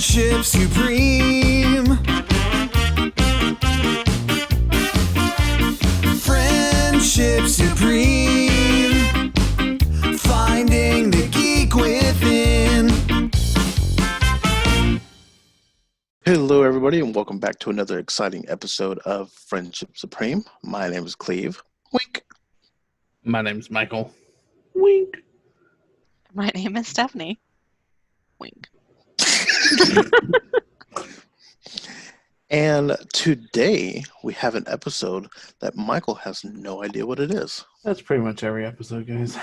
Friendship supreme. Friendship supreme. Finding the geek within. Hello, everybody, and welcome back to another exciting episode of Friendship Supreme. My name is Cleve. Wink. My name's Michael. Wink. My name is Stephanie. Wink. And today we have an episode that Michael has no idea what it is. That's pretty much every episode, guys.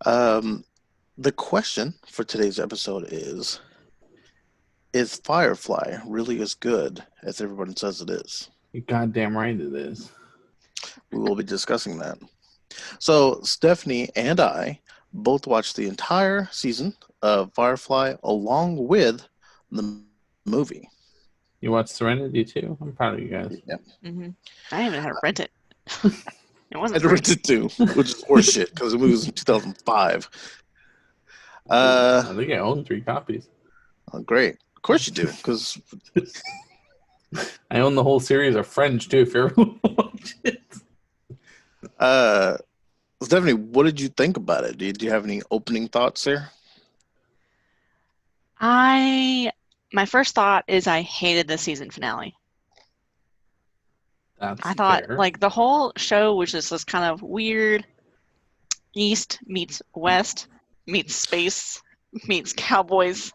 The question for today's episode is Firefly really as good as everyone says it is? You're goddamn right it is. We will be discussing that. So Stephanie and I both watched the entire season of Firefly along with the movie. You watched Serenity too? I'm proud of you guys. Yeah. Mm-hmm. I even had to rent it. It I wasn't had to free. rent it too, which is horseshit because the movie was in 2005. I think I own 3 copies. Oh, great. Of course you do, because I own the whole series of Fringe too, if you ever watch it. Stephanie, what did you think about it? Do you have any opening thoughts there? My first thought is I hated the season finale. That's I thought fair. like the whole show was just this kind of weird East meets West meets space meets cowboys.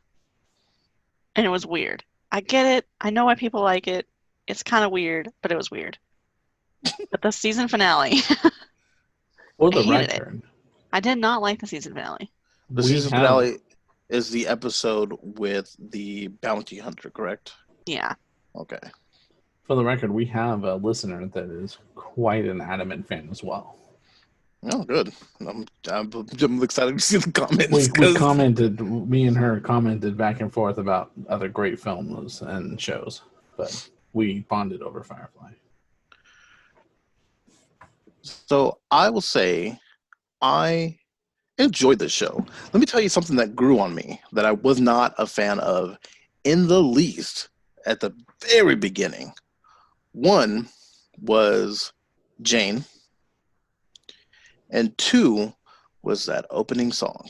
And it was weird. I get it. I know why people like it. It's kind of weird, but it was weird. But the season finale, For I the hated it. record, I did not like the season finale. The We season have- finale is the episode with the bounty hunter, correct? Yeah. Okay. for the record, we have a listener that is quite an adamant fan as well. Oh, good. I'm excited to see the comments. We 'cause- commented, me and her commented back and forth about other great films and shows, but we bonded over Firefly. So I will say I enjoyed this show. Let me tell you something that grew on me that I was not a fan of in the least at the very beginning. One was Jayne, and 2 was that opening song.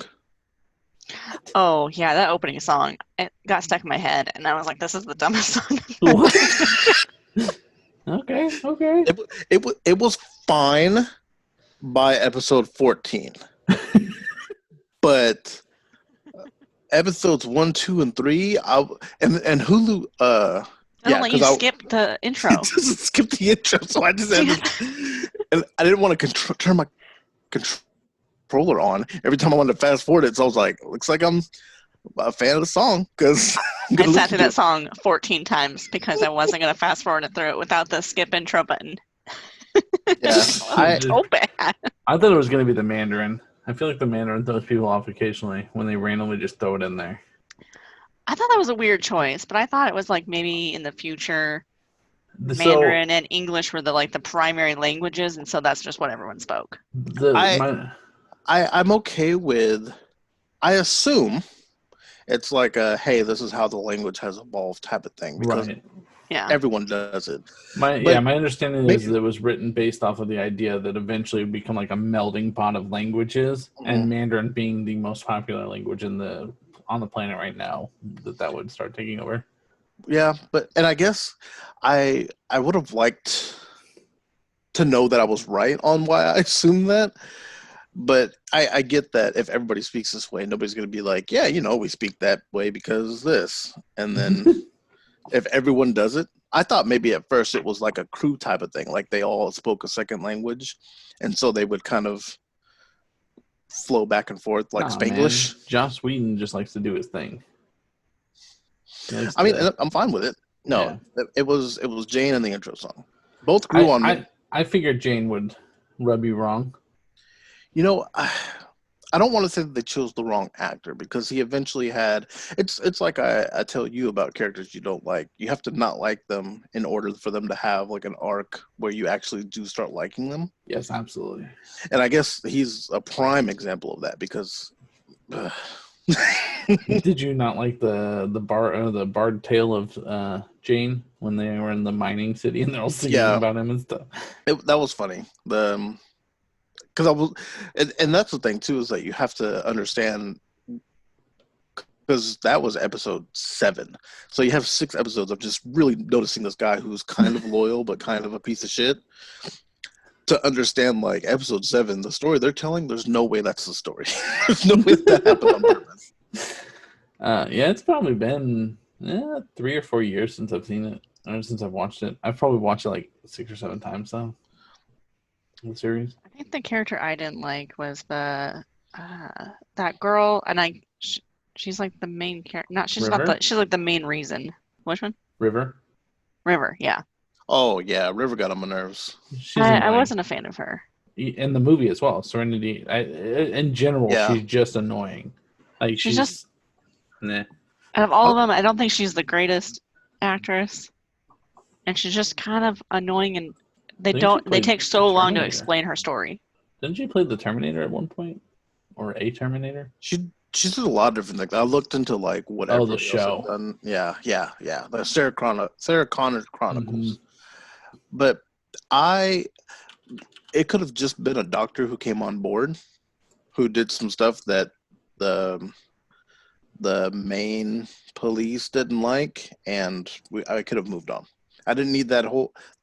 Oh, yeah, that opening song, it got stuck in my head, and I was like, this is the dumbest song. Okay. It was fine by episode 14. But episodes 1, 2, and 3, and Hulu Don't let you skip the intro. it doesn't skip the intro, so I just had to, and I didn't want to turn my controller on every time I wanted to fast forward it. So I was like, looks like I'm a fan of the song because I sat through that song 14 times because I wasn't going to fast forward it through it without the skip intro button. Yeah, So bad. I thought it was going to be the Mandarin. I feel like the Mandarin throws people off occasionally when they randomly just throw it in there. I thought that was a weird choice, but I thought it was like maybe in the future So, Mandarin and English were the primary languages, and so that's just what everyone spoke. I'm okay with. I assume it's like a hey, this is how the language has evolved type of thing because right. Yeah. everyone does it. My understanding is maybe- that it was written based off of the idea that eventually it would become like a melding pot of languages, and Mandarin being the most popular language on the planet right now, that would start taking over. Yeah, and I guess I would have liked to know that I was right on why I assumed that. But I get that if everybody speaks this way, nobody's going to be like, yeah, we speak that way because this. And then if everyone does it, I thought maybe at first it was like a crew type of thing, like they all spoke a second language, and so they would kind of flow back and forth like Spanglish. Man. Joss Whedon just likes to do his thing. I mean, I'm fine with it. No, it was Jayne and the intro song. Both grew on me. I figured Jayne would rub you wrong. I don't want to say that they chose the wrong actor because he eventually had. It's like I tell you about characters you don't like. You have to not like them in order for them to have like an arc where you actually do start liking them. Yes, absolutely. And I guess he's a prime example of that because Did you not like the bard tale of Jayne when they were in the mining city and they're all singing Yeah. about him and stuff? That was funny. Because I was, and that's the thing too, is that you have to understand, because that was episode 7, so you have 6 episodes of just really noticing this guy who's kind of loyal but kind of a piece of shit. To understand, like, episode 7, the story they're telling, there's no way that's the story. There's no way that happened on purpose. Yeah, it's probably been 3 or 4 years since I've seen it, or since I've watched it. I've probably watched it like 6 or 7 times though. The series. I think the character I didn't like was the that girl, and she's like the main character. Not she's not River? she's like the main reason. Which one? River. River. Yeah. Oh yeah, River got on my nerves. She's I annoying. wasn't a fan of her. In the movie as well. Serenity. In general, Yeah. she's just annoying. Like She's just nah. out of all of them, I don't think she's the greatest actress, and she's just kind of annoying. And they Didn't she play take so long to Terminator? explain her story. Didn't she play the Terminator at one point, or a Terminator? She did a lot of different things. I looked into like whatever. the else show. had done. Yeah. The Sarah Connor Chronicles. Mhm. But it could have just been a doctor who came on board, who did some stuff that the main police didn't like, and I could have moved on. I didn't need that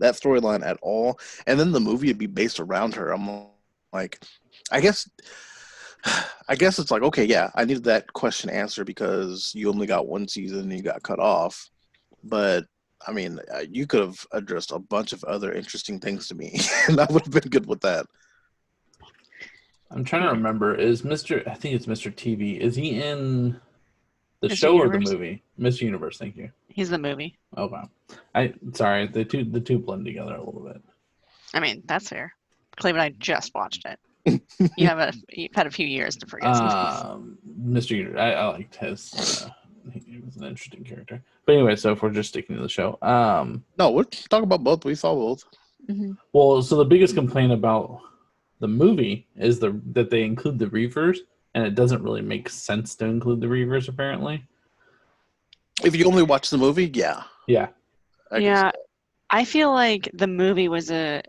storyline at all. And then the movie would be based around her. I'm like, I guess it's like, okay, yeah, I needed that question answered because you only got 1 season and you got cut off. But I mean, you could have addressed a bunch of other interesting things to me, and I would have been good with that. I'm trying to remember. I think it's Mr. TV. Is he in the Mr. show or the Universe? movie? Mr. Universe. Thank you. He's the movie. Okay. Sorry. The two blend together a little bit. I mean, that's fair. Cleve and I just watched it. You've had a few years to forget. Mr. Universe. I liked his. He was an interesting character. But anyway, so if we're just sticking to the show, No, we're talking about both. We saw both. Mm-hmm. well, so the biggest complaint about the movie is that they include the Reavers, and it doesn't really make sense to include the Reavers, apparently. If you only watch the movie, yeah. Yeah. I can Yeah, see that. I feel like the movie was a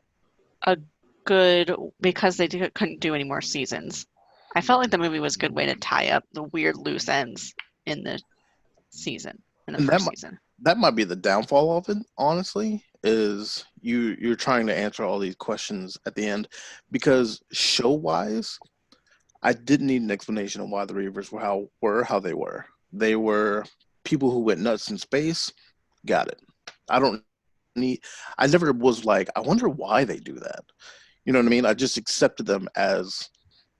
good because they couldn't do any more seasons. I felt like the movie was a good way to tie up the weird loose ends in the season, in the And first season. That might be the downfall of it, honestly, is you're trying to answer all these questions at the end, because show-wise, I didn't need an explanation of why the Reavers were how they were. They were people who went nuts in space. Got it. I never was like, I wonder why they do that. You know what I mean? I just accepted them as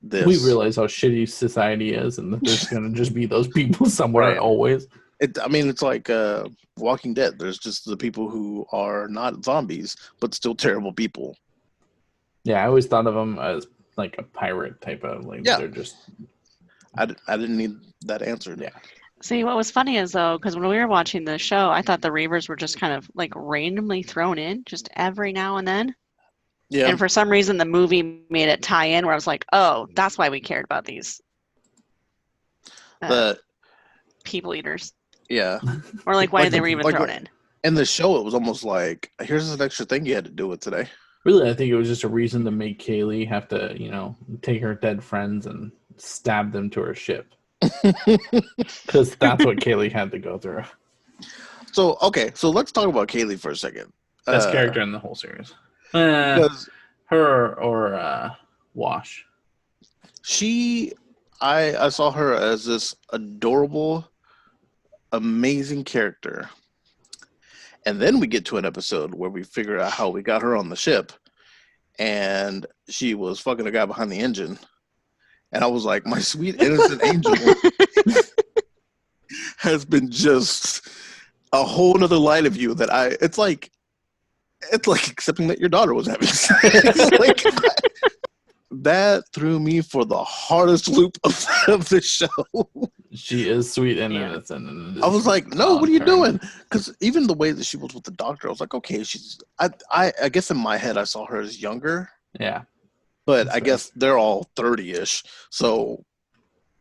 this. We realize how shitty society is, and that there's going to just be those people somewhere Right. always. It's like Walking Dead. There's just the people who are not zombies, but still terrible people. Yeah, I always thought of them as like a pirate type of, like, Yeah. they're just... I didn't need that answered. Yeah. See, what was funny is though, because when we were watching the show, I thought the Reavers were just kind of like randomly thrown in, just every now and then. Yeah. And for some reason, the movie made it tie in, where I was like, "Oh, that's why we cared about these The people eaters." yeah. Or like, why Like they the- were even like thrown the- in. In the show, it was almost like, here's an extra thing you had to do with today. Really, I think it was just a reason to make Kaylee have to, take her dead friends and stab them to her ship. Because that's what Kaylee had to go through. So let's talk about Kaylee for a second. Best character in the whole series. Because Her or Wash. I saw her as this adorable, amazing character. And then we get to an episode where we figure out how we got her on the ship, and she was fucking a guy behind the engine. And I was like, my sweet innocent angel has been just a whole nother light of you that it's like accepting that your daughter was having sex. Like, that threw me for the hardest loop of the show. She is sweet and Yeah. innocent. And I was like, no, what are you her. doing? Because even the way that she was with the doctor, I was like, okay, I guess in my head I saw her as younger, Yeah. but That's I fair. guess they're all 30-ish, so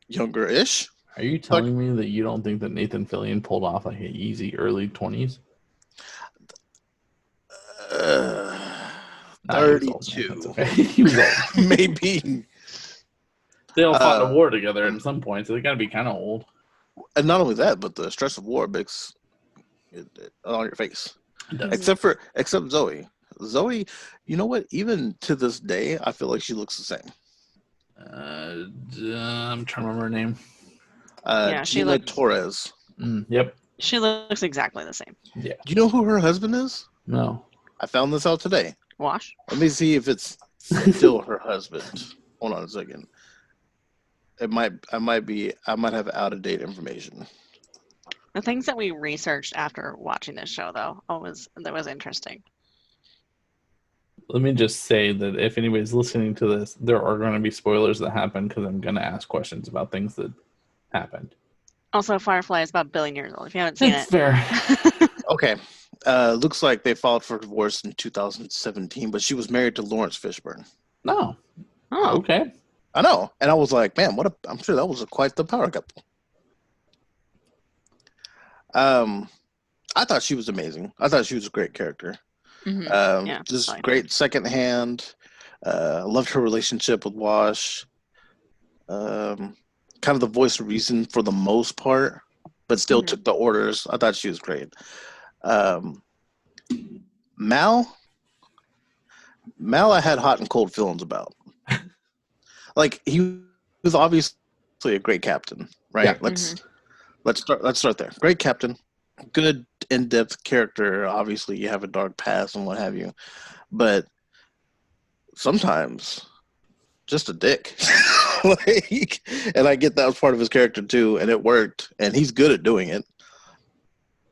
younger-ish. Are you telling me that you don't think that Nathan Fillion pulled off like an easy early 20s? 32. That's okay. He was old. Maybe. They all fought in a war together at some point, so they got to be kind of old. And not only that, but the stress of war makes it on your face. Except Zoe. Zoe, you know what? Even to this day, I feel like she looks the same. I'm trying to remember her name. She Gina looks. Torres. Yep. She looks exactly the same. Yeah. Do you know who her husband is? No. I found this out today. Wash. Let me see if it's still her husband. Hold on a second. I might have out of date information. The things that we researched after watching this show, though, that was interesting. Let me just say that if anybody's listening to this, there are going to be spoilers that happen because I'm going to ask questions about things that happened. Also, Firefly is about a billion years old. If you haven't seen That's it, fair. Okay. Looks like they filed for divorce in 2017, but she was married to Lawrence Fishburne. No. Oh, Okay. I know. And I was like, man, I'm sure that was quite the power couple. I thought she was amazing. I thought she was a great character. Yeah, Just fine. great second hand. Loved her relationship with Wash. Kind of the voice of reason for the most part, but still took the orders. I thought she was great. Mal, I had hot and cold feelings about. Like, he was obviously a great captain, right? Yeah. Let's start there. Great captain, good in-depth character. Obviously, you have a dark past and what have you, but sometimes just a dick. Like, and I get that was part of his character too, and it worked, and he's good at doing it.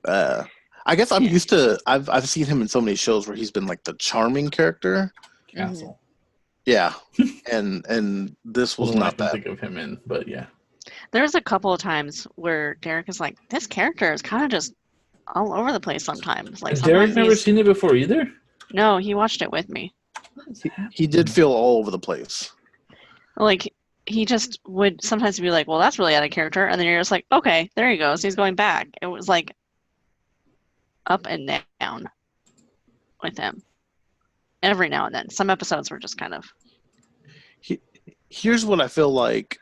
I guess I'm used to. I've seen him in so many shows where he's been like the charming character. Castle. Yeah, and this was not that. Think of him in, but yeah. There's a couple of times where Derek is like, this character is kind of just all over the place sometimes. Like, Derek never seen it before either? No, he watched it with me. He did feel all over the place. Like, he just would sometimes be like, well, that's really out of character. And then you're just like, okay, there he goes. He's going back. It was like up and down with him. Every now and then. Some episodes were just kind of... Here's what I feel like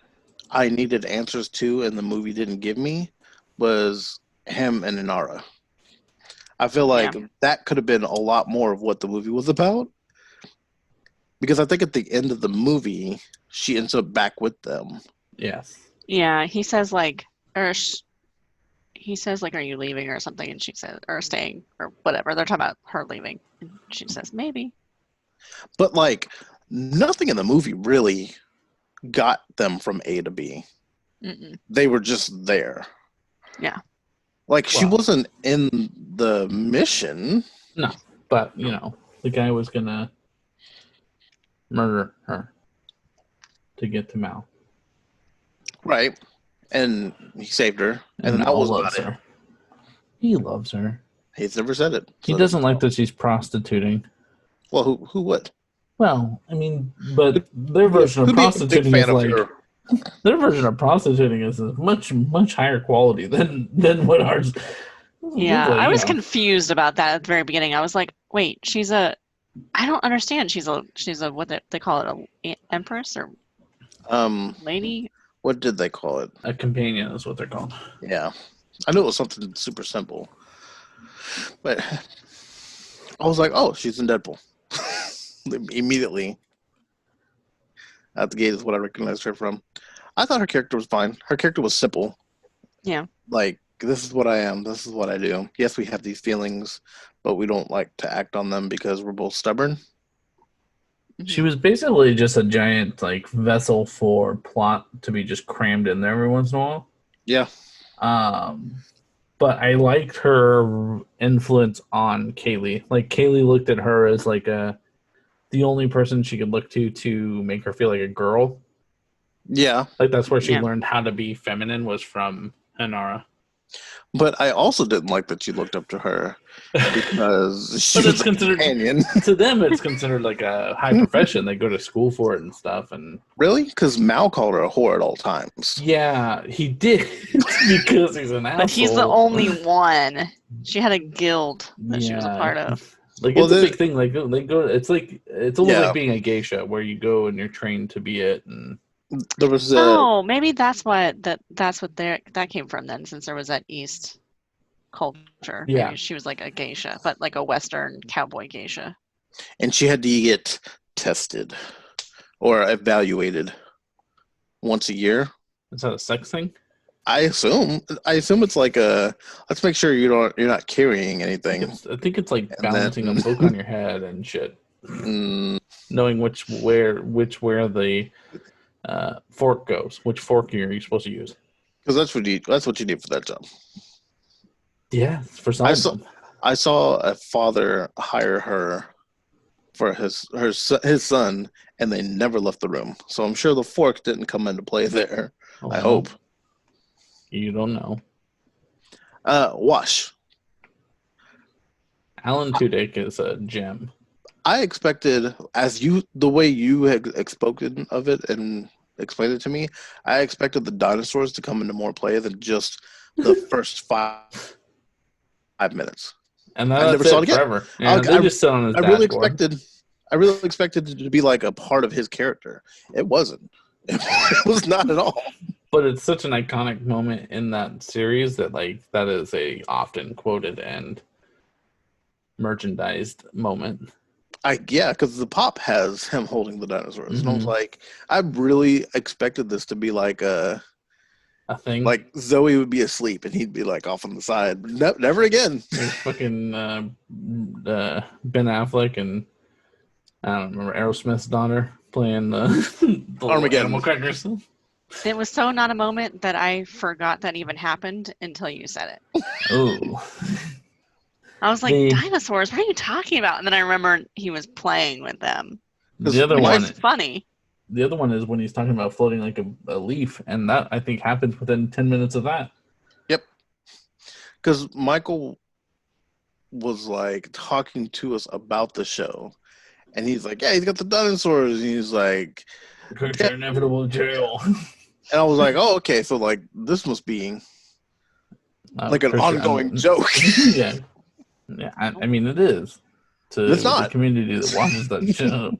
I needed answers to and the movie didn't give me was him and Inara. I feel like that could have been a lot more of what the movie was about. Because I think at the end of the movie, she ends up back with them. Yes. Yeah, he says like, are you leaving or something? And she says, or staying or whatever. They're talking about her leaving. And she says, maybe. But like, nothing in the movie really got them from A to B. They were just there. Yeah. Like, she wasn't in the mission. No, but, the guy was going to murder her to get to Mal. Right. And he saved her. And that Mal was loves about her. He loves her. He's never said it. He doesn't like that she's prostituting. Well, who would? Well, I mean, but their version of prostituting is like... Their version of prostituting is much, much higher quality than what ours... Yeah, I was confused about that at the very beginning. I was like, wait, I don't understand. She's a what they call it, a empress or lady? What did they call it? A companion is what they're called. Yeah. I knew it was something super simple. But I was like, oh, she's in Deadpool. Immediately. At the gate is what I recognized her from. I thought her character was fine. Her character was simple. Yeah. Like, this is what I am. This is what I do. Yes, we have these feelings, but we don't like to act on them because we're both stubborn. She was basically just a giant vessel for plot to be just crammed in there every once in a while. Yeah. But I liked her influence on Kaylee. Like, Kaylee looked at her as the only person she could look to make her feel like a girl. Yeah. Like, that's where she learned how to be feminine was from Inara. But I also didn't like that she looked up to her because she But was it's a considered companion. to them. It's considered like a high profession. They go to school for it and stuff. And Really? Because Mal called her a whore at all times. yeah, he did because he's an asshole. But he's the only one. She had a guild that she was a part of. Like Well, it's a then- big thing. Like they go. It's almost Yeah. like being a geisha, where you go and you're trained to be it. And There was Oh, maybe that's what that came from then, since there was that East culture. Yeah. Maybe she was like a geisha, but like a Western cowboy geisha. and she had to get tested or evaluated once a year. is that a sex thing? I assume it's like a let's make sure you're not carrying anything. I think it's like And balancing then- a book on your head and shit. Mm, Knowing where the fork goes, which fork you're supposed to use. because that's what you need for that job. Yeah, for some I of saw- them. I saw a father hire her for his son, and they never left the room. So I'm sure the fork didn't come into play there. Oh, I hope. You don't know. Wash. Alan Tudyk is a gem. I expected, the way you had spoken of it and explained it to me, I expected the dinosaurs to come into more play than just the first 5 minutes. And I that's never saw it again. forever. Yeah, I- they just sit on his I really dashboard. expected it to be like a part of his character. It wasn't. It was not at all. But it's such an iconic moment in that series that that is a often quoted and merchandised moment. Because the pop has him holding the dinosaurs, and I was Mhm. like, I really expected this to be like A thing. like Zoe would be asleep and he'd be like off on the side. Never again. There's fucking Ben Affleck and I don't remember Aerosmith's daughter playing the Armageddon. animal crackers. It was so not a moment that I forgot that even happened until you said it. Oh, I was like, The- dinosaurs? What are you talking about? And then I remembered he was playing with them. the other It one. was funny. The other one is when he's talking about floating like a leaf, and that I think happens within 10 minutes of that. Because Michael was like talking to us about the show, and he's like, "Yeah, he's got the dinosaurs." And he's like, Your inevitable jail. and I was like, "Oh, okay." So like, this must be like an ongoing joke. Yeah, yeah. I mean, it is to It's not. the community that watches that show.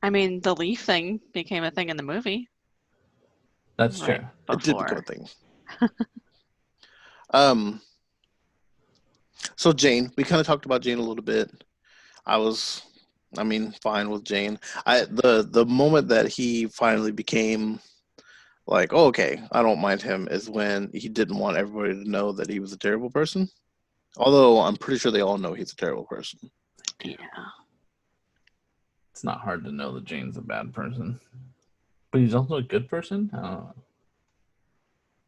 I mean, the leaf thing became a thing in the movie. That's Right. true. It did Before. become a thing. So Jayne, we kind of talked about Jayne a little bit. Fine with Jayne. The moment that he finally became like, oh, okay, I don't mind him, is when he didn't want everybody to know that he was a terrible person. Although I'm pretty sure they all know he's a terrible person. Yeah. It's not hard to know that Jane's a bad person, but he's also a good person. I don't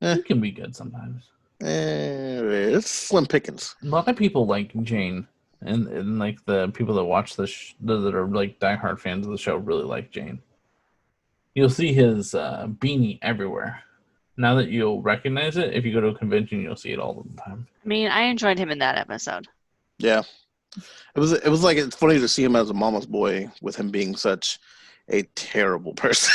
know. He can be good sometimes. It's slim pickings. A lot of people like Jayne, and like the people that watch that are like diehard fans of the show really like Jayne. You'll see his beanie everywhere. Now that you'll recognize it, if you go to a convention, you'll see it all the time. I mean, I enjoyed him in that episode. Yeah. It was like, it's funny to see him as a mama's boy with him being such a terrible person.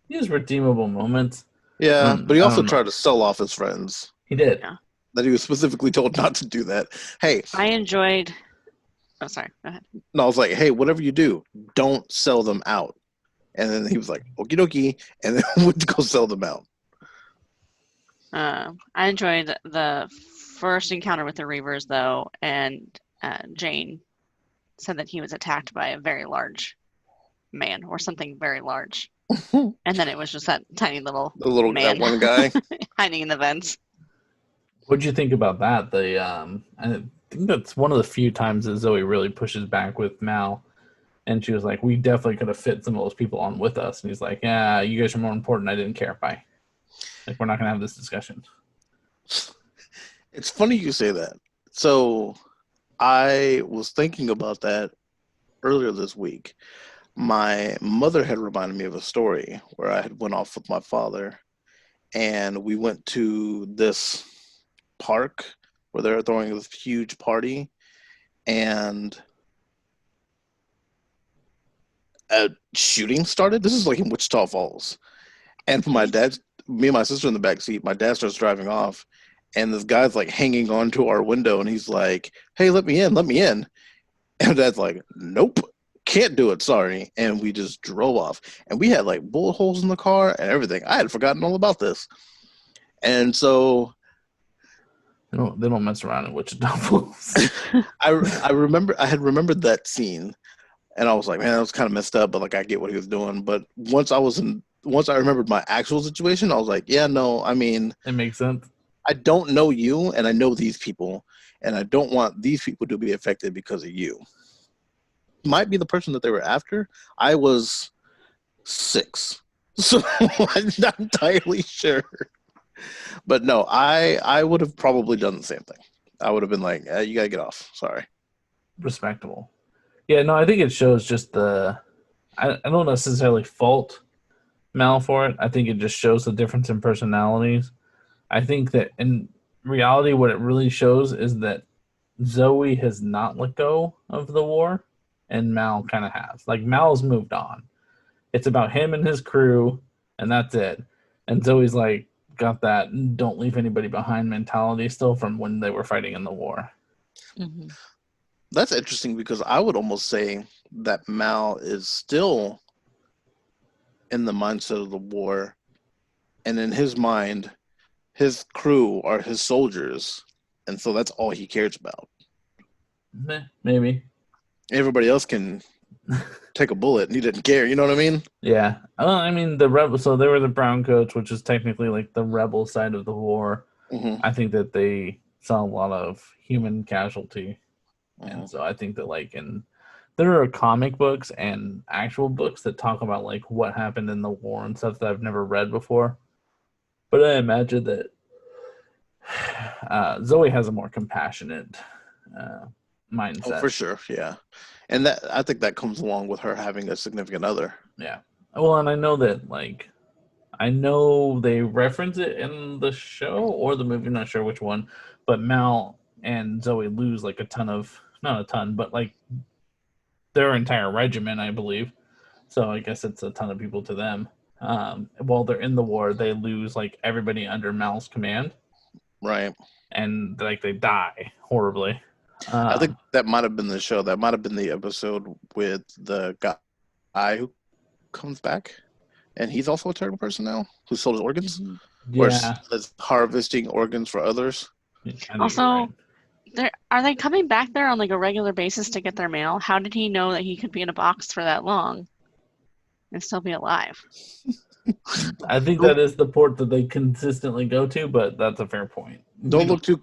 He has redeemable moments. Yeah, but he I also don't know. tried to sell off his friends. He did. Yeah. That he was specifically told not to do that. Hey, I enjoyed. Oh, sorry. Go ahead. no, I was like, hey, whatever you do, don't sell them out. And then he was like, okie dokie, and then went to go sell them out. I enjoyed the first encounter with the Reavers, though, and Jayne said that he was attacked by a very large man or something very large. And then it was just that tiny little The little man that one guy. Oh, hiding in the vents. What'd you think about that? I think that's one of the few times that Zoe really pushes back with Mal, and she was like, "We definitely could have fit some of those people on with us." And he's like, "Yeah, you guys are more important. I didn't care. Bye. Like, we're not gonna have this discussion." It's funny you say that. So I was thinking about that earlier this week. My mother had reminded me of a story where I had went off with my father, and we went to this park where they were throwing this huge party, and a shooting started. This is like in Wichita Falls. And for me and my sister in the back seat, my dad starts driving off, and this guy's like hanging on to our window, and he's like, "Hey, let me in, let me in." And dad's like, "Nope, can't do it, sorry." And we just drove off, and we had like bullet holes in the car and everything. I had forgotten all about this, and so They don't mess around in Wichita Falls. I remember I had remembered that scene, and I was like, man, that was kind of messed up, but like I get what he was doing. But once I remembered my actual situation, I was like, yeah, no, I mean, It makes sense. I don't know you, and I know these people, and I don't want these people to be affected because of you. Might be the person that they were after. I was 6, so I'm not entirely sure. But no, I would have probably done the same thing. I would have been like, you gotta get off. Sorry. Respectable. Yeah, no, I think it shows just I don't necessarily fault Mal for it. I think it just shows the difference in personalities. I think that in reality, what it really shows is that Zoe has not let go of the war, and Mal kind of has. Like, Mal's moved on. It's about him and his crew, and that's it. And Zoe's like, got that don't leave anybody behind mentality still from when they were fighting in the war. Mm-hmm. That's interesting because I would almost say that Mal is still in the mindset of the war, and in his mind, his crew are his soldiers, and so that's all he cares about. Maybe. Everybody else can take a bullet, and he didn't care. You know what I mean? Yeah. I mean, the rebel. So they were the brown coats, which is technically like the rebel side of the war. Mm-hmm. I think that they saw a lot of human casualty, Mm-hmm. and so I think that there are comic books and actual books that talk about like what happened in the war and stuff that I've never read before. But I imagine that Zoe has a more compassionate mindset. Oh, for sure, yeah. And that I think that comes along with her having a significant other. Yeah. Well, and I know that they reference it in the show or the movie, I'm not sure which one, but Mal and Zoe lose like not a ton, but like their entire regiment, I believe. So I guess it's a ton of people to them. While they're in the war, they lose like everybody under Mal's command. Right. And like they die horribly. I think that might have been the show. That might have been the episode with the guy who comes back, and he's also a terrible person now who sold his organs. Yeah. Or is harvesting organs for others. Also, are they coming back there on like a regular basis to get their mail? How did he know that he could be in a box for that long and still be alive? I think that is the port that they consistently go to, but that's a fair point. Don't look too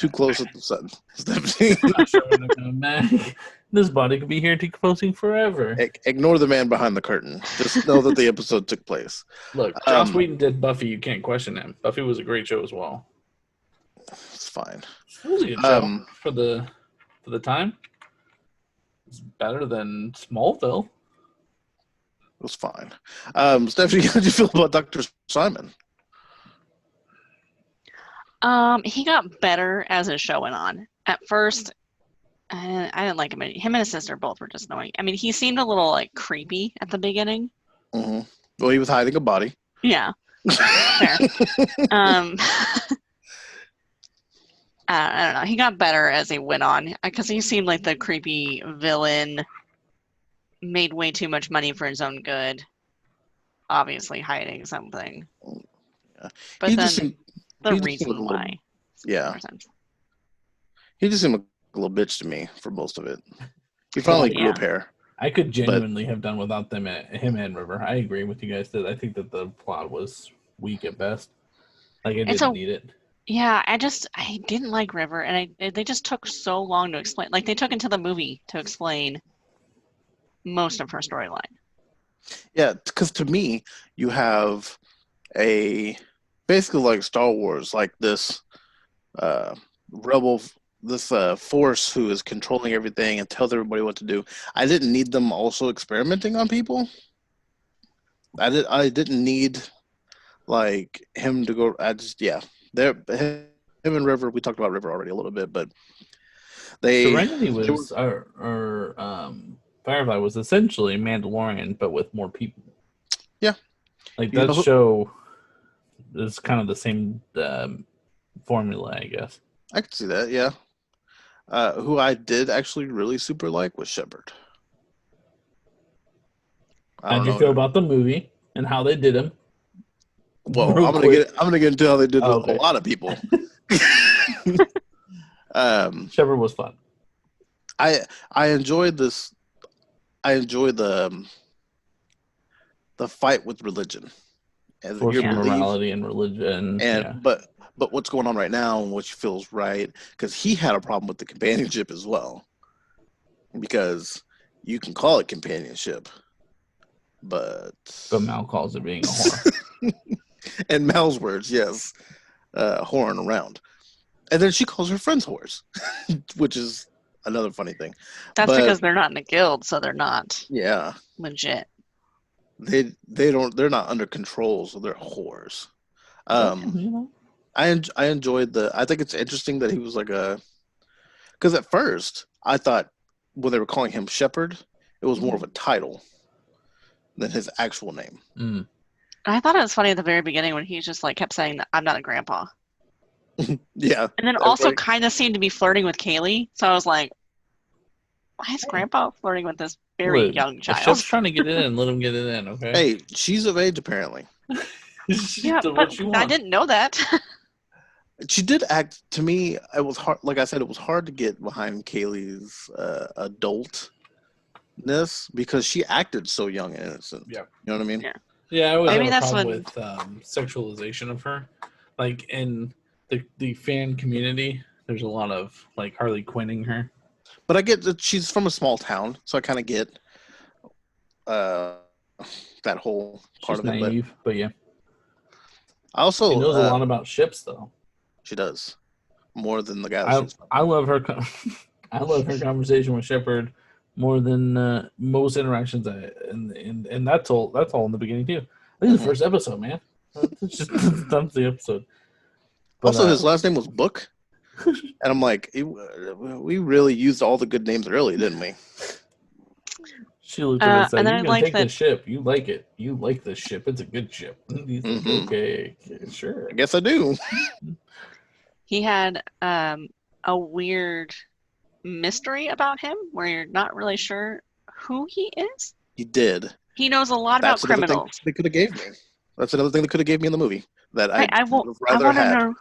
close at the sun, Stephanie. I'm not sure when they're coming back. This body could be here decomposing forever. Ignore the man behind the curtain. Just know that the episode took place. Look, Joss Whedon did Buffy. You can't question him. Buffy was a great show as well. It's fine. It was a good show for the time. It's better than Smallville. It was fine. Stephanie, how did you feel about Dr. Simon? He got better as the show went on. At first, I didn't like him. Him and his sister both were just annoying. I mean, he seemed a little like creepy at the beginning. Mm-hmm. Well, he was hiding a body. Yeah. Fair. I don't know. He got better as he went on because he seemed like the creepy villain. Made way too much money for his own good. Obviously hiding something. Yeah. But he then the reason why. Yeah. He just seemed like a little bitch to me for most of it. He finally grew up hair. I could genuinely have done without him and River. I agree with you guys that I think that the plot was weak at best. Like I didn't need it. Yeah, I didn't like River, and they just took so long to explain. Like they took into the movie to explain most of her storyline. Yeah, because to me, you have basically like Star Wars, like this rebel, this force who is controlling everything and tells everybody what to do. I didn't need them also experimenting on people. I didn't need like him to go. I just him and River. We talked about River already a little bit, but Serenity they were, was Firefly was essentially Mandalorian, but with more people. Yeah. Like You that know who- show is kind of the same formula, I guess. I could see that. Yeah. Who I did actually really super like was Shepard. I How'd don't you know. feel about the movie and how they did him? Well, Real quick. I'm gonna get into how they did Oh, a okay. lot of people. Shepard was fun. I enjoyed this. I enjoyed the fight with religion and your Forcing belief, morality and religion. and Yeah. but what's going on right now and what feels right, because he had a problem with the companionship as well, because you can call it companionship, but Mal calls it being a whore. in Mal's words, yes, whoring around, and then she calls her friends whores, which is another funny thing. That's But- because they're not in a guild, so they're not Yeah, legit. they're not under control, so they're whores. You know? I enjoyed I think it's interesting that he was like because at first I thought when they were calling him Shepherd, it was more of a title than his actual name. Mm. I thought it was funny at the very beginning when he just like kept saying that I'm not a grandpa, Yeah, and then also kind of seemed to be flirting with Kaylee. So I was like, why is Grandpa flirting with this very Look, young the child? chef's trying to get in. Let him get it in, okay? hey, she's of age apparently. She Yeah, did but what she I wants. didn't know that. She did act to me. It was hard. Like I said, it was hard to get behind Kaylee's adultness because she acted so young and innocent. Yeah. You know what I mean? Yeah. Yeah, I always Maybe have a that's problem when- with sexualization of her. Like in the fan community, there's a lot of like Harley Quinning her. But I get that she's from a small town, so I kind of get that whole part She's of it. naive, but yeah. I also She knows a lot about ships, though. She does more than the guy. I love her. I love her conversation with Shepard more than most interactions. And that's all. That's all in the beginning too. I think the first episode, man. That's just that's the episode. But, Also, his last name was Book, and I'm like, we really used all the good names early, didn't we? She looked at me and said, and then "You I can like take that- the ship. You like it. You like the ship. It's a good ship." He's like, Mhm. okay, sure. I guess I do. He had a weird mystery about him where you're not really sure who he is. He did. He knows a lot That's about another criminals. thing they could have gave me. That's another thing they could have gave me in the movie that I would have rather want to had. know.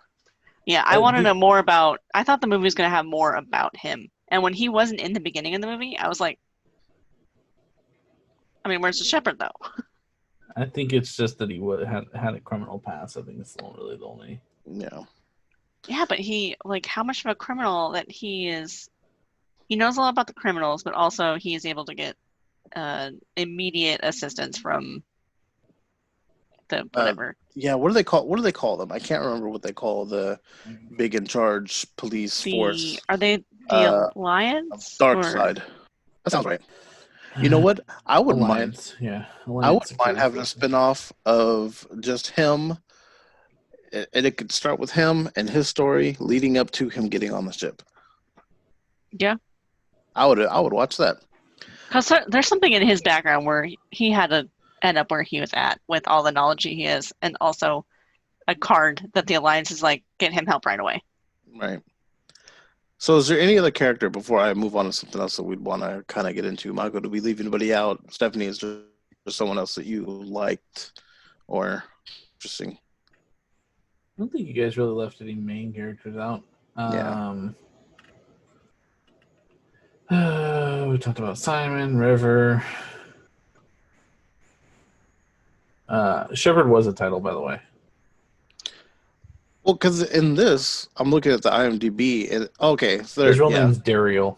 Yeah, I Oh, want to dude. know more about. I thought the movie was going to have more about him, and when he wasn't in the beginning of the movie, I was like, I mean, where's the shepherd though? I think it's just that he had a criminal past. I think it's really the only. Yeah. Yeah, but he like how much of a criminal that he is. He knows a lot about the criminals, but also he is able to get immediate assistance from the whatever. Yeah, what do they call them? I can't remember what they call the big in charge police force. Are they the Alliance? Dark or- side. That sounds right. You know what? I wouldn't mind. Alliance, yeah. I Alliance wouldn't mind having a spin-off of just him, and it could start with him and his story leading up to him getting on the ship. Yeah. I would watch that. Because there's something in his background where he had to end up where he was at with all the knowledge he has, and also a card that the Alliance is like, get him help right away. Right. So is there any other character before I move on to something else that we'd want to kind of get into? Marco, did we leave anybody out? Stephanie, is there someone else that you liked or interesting? I don't think you guys really left any main characters out. We talked about Simon, River. Shepard was a title, by the way. Well, because in this, I'm looking at the IMDb, and okay, so His real name's Daryl.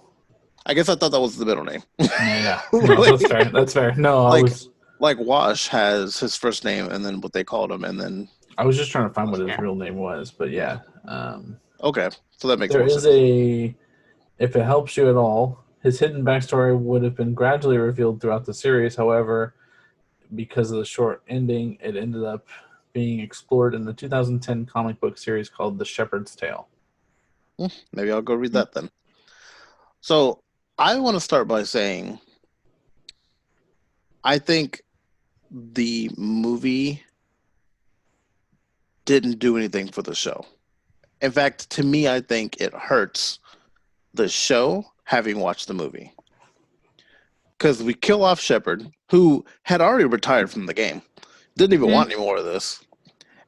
I guess I thought that was the middle name. Yeah, no, that's fair. That's fair. No, Like- I Like Wash has his first name and then what they called him, and then was just trying to find what his Yeah. real name was, but yeah. okay, so that makes There more is sense. if it helps you at all, his hidden backstory would have been gradually revealed throughout the series. However, because of the short ending, it ended up being explored in the 2010 comic book series called The Shepherd's Tale. Maybe I'll go read that then. So I want to start by saying I think the movie didn't do anything for the show. In fact, to me, I think it hurts the show having watched the movie. Because we kill off Shepard, who had already retired from the game. Didn't even want any more of this.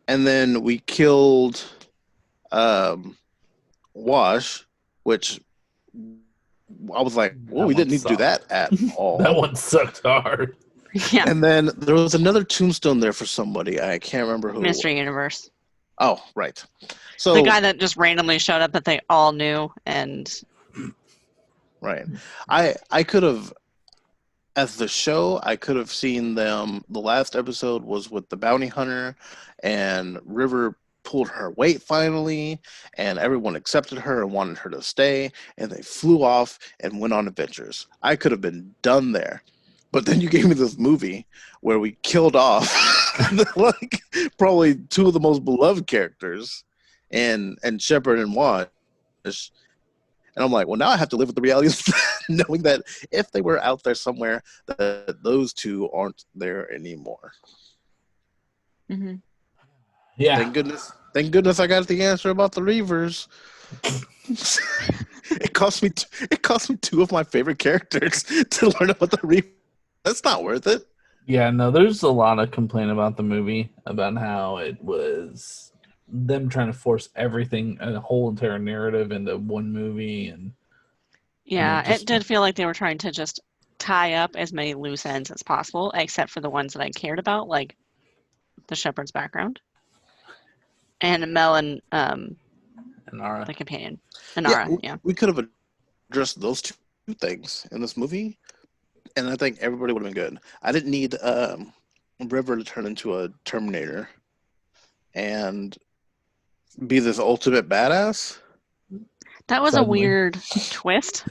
And then we killed Wash, which I was like, well, we didn't need to do that at all. That one sucked hard. Yeah. And then there was another tombstone there for somebody. I can't remember who. Mystery Universe. Oh, right. So the guy that just randomly showed up that they all knew, and right. I could have, as the show, I could have seen them. The last episode was with the bounty hunter, and River pulled her weight finally, and everyone accepted her and wanted her to stay, and they flew off and went on adventures. I could have been done there. But then you gave me this movie where we killed off like probably two of the most beloved characters, and Shepard and Wash. And I'm like, well, now I have to live with the reality of knowing that if they were out there somewhere, that those two aren't there anymore. mm-hmm. Yeah. Thank goodness I got the answer about the Reavers. It cost me two of my favorite characters to learn about the Reavers. That's not worth it. Yeah, no, there's a lot of complaint about the movie, about how it was them trying to force everything, a whole entire narrative into one movie. And Yeah, just- it did feel like they were trying to just tie up as many loose ends as possible, except for the ones that I cared about, like the Shepherd's background. And Mel and Nara. the companion. Inara, yeah. We could have addressed those two things in this movie, and I think everybody would have been good. I didn't need River to turn into a Terminator and be this ultimate badass. That was Suddenly. a weird twist.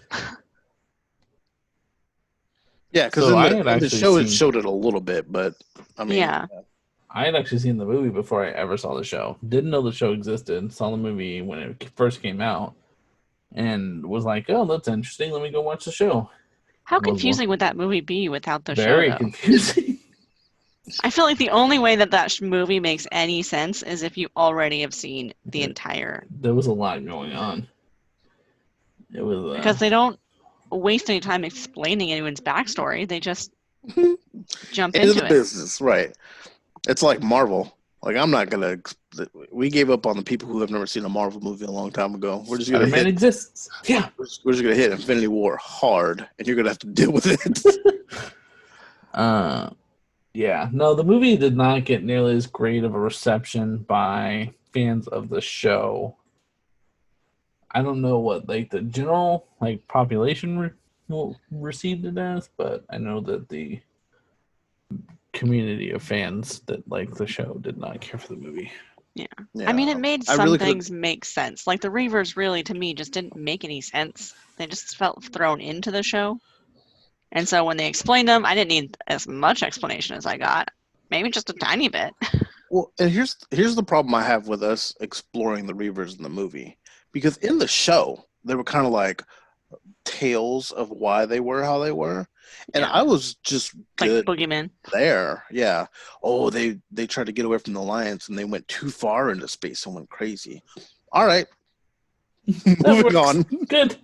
Yeah, because So I in had the actually show it seen- showed it a little bit, but I mean, Yeah. I had actually seen the movie before I ever saw the show. Didn't know the show existed. Saw the movie when it first came out, and was like, "Oh, that's interesting. Let me go watch the show." How Was confusing would that movie be without the Very show, though? confusing. I feel like the only way that movie makes any sense is if you already have seen the entire... There was a lot going on. It was Because they don't waste any time explaining anyone's backstory. They just jump into into the it. business, right? It's like Marvel. Like I'm not gonna. We gave up on the people who have never seen a Marvel movie a long time ago. We're just gonna Spider-Man hit. exists. Yeah. We're just gonna hit Infinity War hard, and you're gonna have to deal with it. Yeah. No, the movie did not get nearly as great of a reception by fans of the show. I don't know what like the general like population received it as, but I know that the community of fans that like the show did not care for the movie. Yeah. I mean, it made I some really could've- things make sense. Like the Reavers really, to me, just didn't make any sense. They just felt thrown into the show. And so when they explained them, I didn't need as much explanation as I got. Maybe just a tiny bit. Well, and here's the problem I have with us exploring the Reavers in the movie, because in the show they were kind of like tales of why they were how they were, and Yeah. I was just Like good Boogeyman. there. Yeah. Oh, they tried to get away from the Alliance and they went too far into space and went crazy. All right, moving works. on. Good.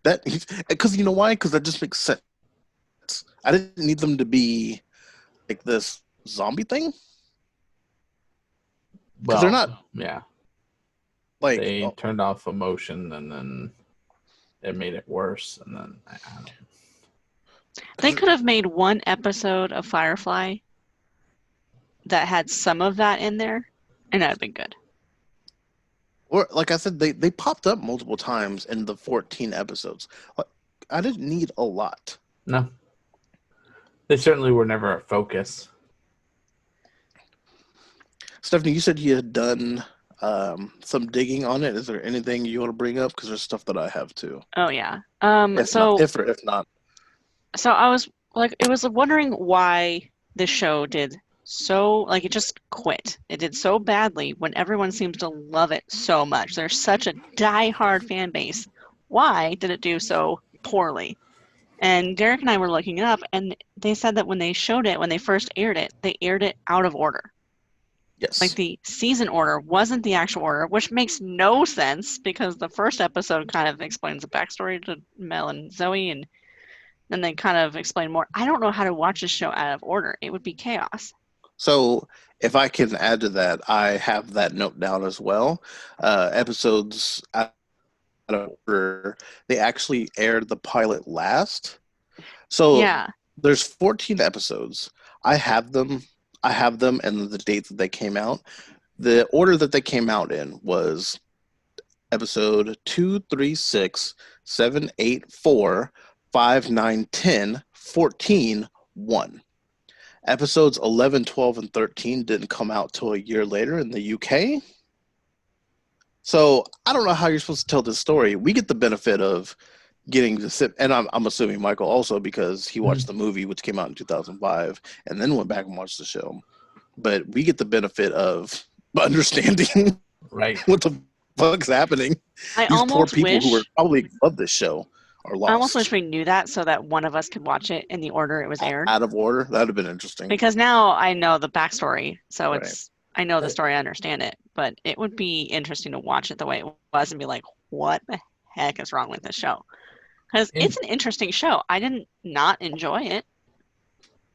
That because you know why? Because that just makes sense. I didn't need them to be like this zombie thing. Well, they're not- Yeah. Like They turned off emotion and then it made it worse. And then I don't know. They could have made one episode of Firefly that had some of that in there, and that'd been good. or like I said, they popped up multiple times in the 14 episodes. Like, I didn't need a lot. No. They certainly were never a focus. Stephanie, you said you had done some digging on it. Is there anything you want to bring up? Because there's stuff that I have too. Oh yeah. If not, So I was like, it was wondering why this show did so like it just quit. It did so badly when everyone seems to love it so much. There's such a die-hard fan base. Why did it do so poorly? And Derek and I were looking it up, and they said that when they showed it, when they first aired it, they aired it out of order. Yes. Like the season order wasn't the actual order, which makes no sense because the first episode kind of explains the backstory to Mel and Zoe, and then they kind of explain more. I don't know how to watch this show out of order. It would be chaos. So if I can add to that, I have that note down as well. Episodes out of order, they actually aired the pilot last. So Yeah. there's 14 episodes. I have them and the dates that they came out. The order that they came out in was episode 2, 3, 6, 7, 8, 4, 5, 9, 10, 14, 1. Episodes 11, 12, and 13 didn't come out till a year later in the UK. So I don't know how you're supposed to tell this story. We get the benefit of getting to sit, and I'm assuming Michael also, because he watched the movie, which came out in 2005, and then went back and watched the show. But we get the benefit of understanding Right. what the fuck's happening. I These poor almost people wish who are probably love this show are lost. I almost wish we knew that so that one of us could watch it in the order it was aired. Out of order. That'd have been interesting. Because now I know the backstory, so Right. I know the story, I understand it, but it would be interesting to watch it the way it was and be like, what the heck is wrong with this show? Because it's an interesting show. I didn't not enjoy it.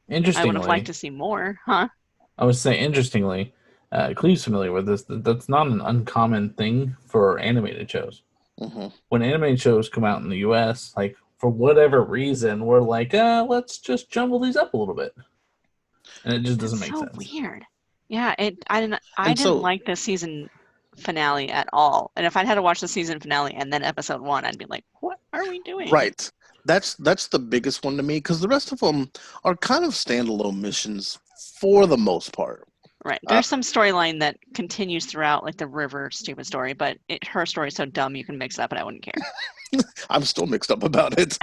I Interestingly, would have liked to see more, huh? I would say, interestingly, Cleve's familiar with this. That's not an uncommon thing for animated shows. Mm-hmm. When animated shows come out in the U.S., like for whatever reason, we're like, let's just jumble these up a little bit, and it just doesn't make so sense. Weird. Yeah, I didn't like the season finale at all. And if I'd had to watch the season finale and then episode 1, I'd be like, what are we doing? Right. That's the biggest one to me, because the rest of them are kind of standalone missions for the most part. Right. There's some storyline that continues throughout, like the River stupid story, but her story's so dumb you can mix it up and I wouldn't care. I'm still mixed up about it.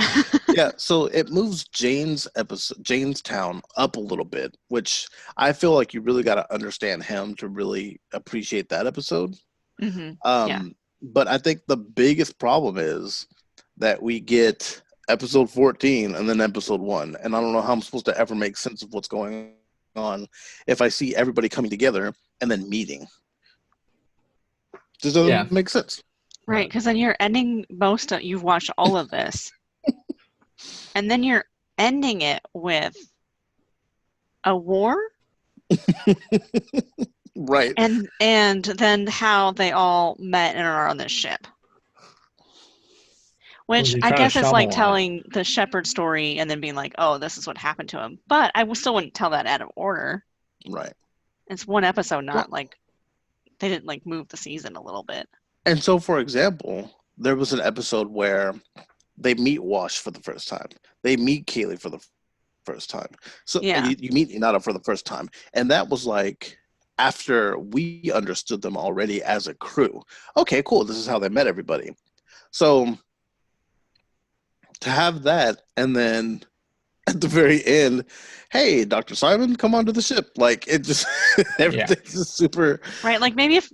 Yeah, so it moves Janestown up a little bit, which I feel like you really got to understand him to really appreciate that episode. Mm-hmm. But I think the biggest problem is that we get episode 14 and then episode 1, and I don't know how I'm supposed to ever make sense of what's going on if I see everybody coming together and then meeting. This doesn't make sense. Right, because then you're ending you've watched all of this, and then you're ending it with a war? Right. And then how they all met and are on this ship. Which I guess is like telling the shepherd story and then being like, oh, this is what happened to him. But I still wouldn't tell that out of order. Right. It's one episode, not like they didn't like move the season a little bit. And so, for example, there was an episode where they meet Wash for the first time. They meet Kaylee for the first time. So you meet Hinata for the first time. And that was like after we understood them already as a crew. Okay, cool. This is how they met everybody. So to have that, and then at the very end, hey, Dr. Simon, come onto the ship. Like, it just, everything's just super. Right, like maybe if